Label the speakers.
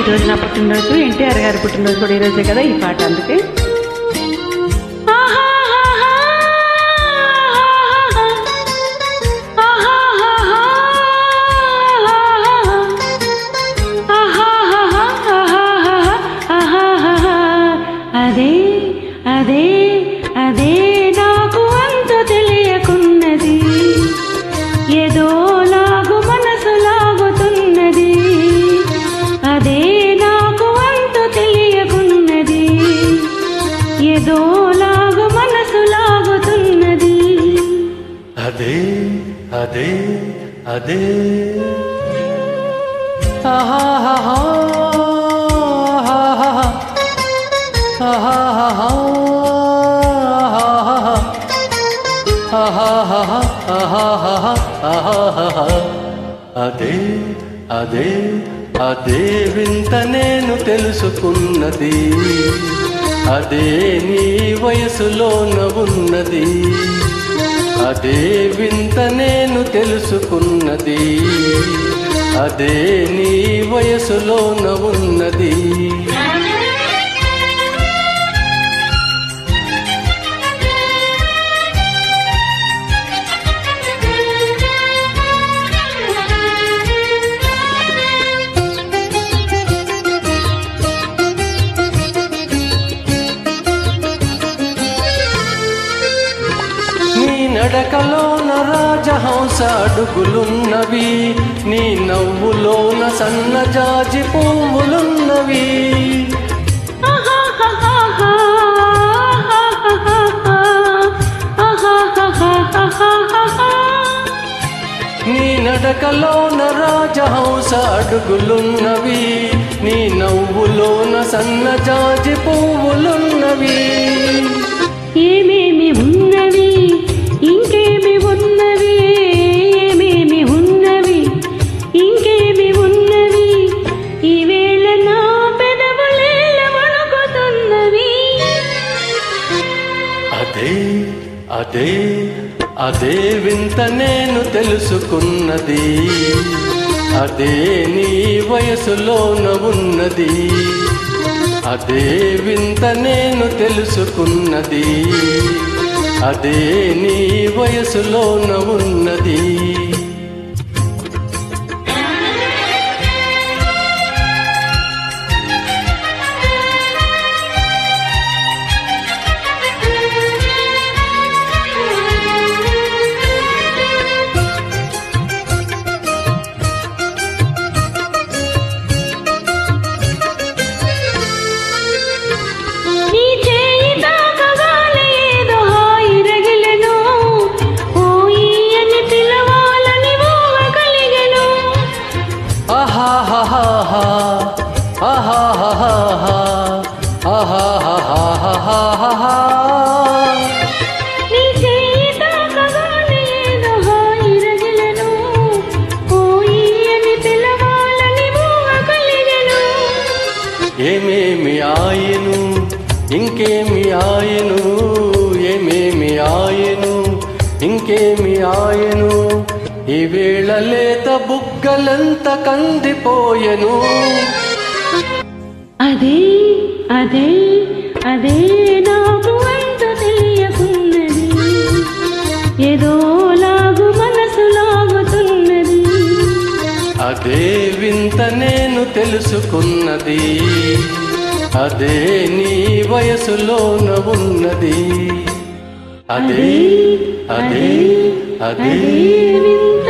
Speaker 1: ఈరోజు నా పుట్టినరోజు, ఎన్టీఆర్ గారి పుట్టినరోజు కూడా ఈరోజే కదా ఈ పాట. అందుకే అదే అదే అదే నాకు అంత తెలియకున్నది, ఏదో లాగు మనసు లాగుతున్నది. అదే నాకు అంత తెలియకున్నది, ఏదో లాగు మనసు లాగుతున్నది.
Speaker 2: అదే అదే అదే ఆహాహా అదే అదే అదే వింత నేను తెలుసుకున్నది, అదే నీ వయసులోన ఉన్నది. అదే వింత నేను తెలుసుకున్నది, అదే నీ వయసులోన ఉన్నది. నడకలోన రాజహంస అడుగులున్నవి, నీ నవ్వులోన సన్నజాజి పువ్వులున్నవి. నీ నడకలోన రాజహంస అడుగులున్నవి, నీ నవ్వులోన సన్నజాజి పువ్వులున్నవి.
Speaker 1: ఏమేమి ఉన్నవి ఇంకేమి ఉన్నవి, ఏమేమి ఉన్నవి ఇంకేమి ఉన్నవి, ఈవేళ నా పెదవులేల వణుకుతున్నవి.
Speaker 2: అదే అదే అదే వింత నేను తెలుసుకున్నది, అదే నీ వయసులోన ఉన్నది. అదే వింత నేను తెలుసుకున్నది, అదే నీ వయసులోన ఉన్నది. ఏమేమి ఆయను ఇంకేమి ఆయను, ఏమేమి ఆయను ఇంకేమి ఆయను, ఈవేళ లేత బుగ్గలంత కందిపోయెను.
Speaker 1: అదే అదే అదే నాకు అంత తెలియకున్నది, ఏదో లాగు మనసు లాగుతున్నది.
Speaker 2: అదే వింత నేను తెలుసుకున్నది, అదే నీ వయసులోన ఉన్నది. అదే అదే అదే
Speaker 1: వింత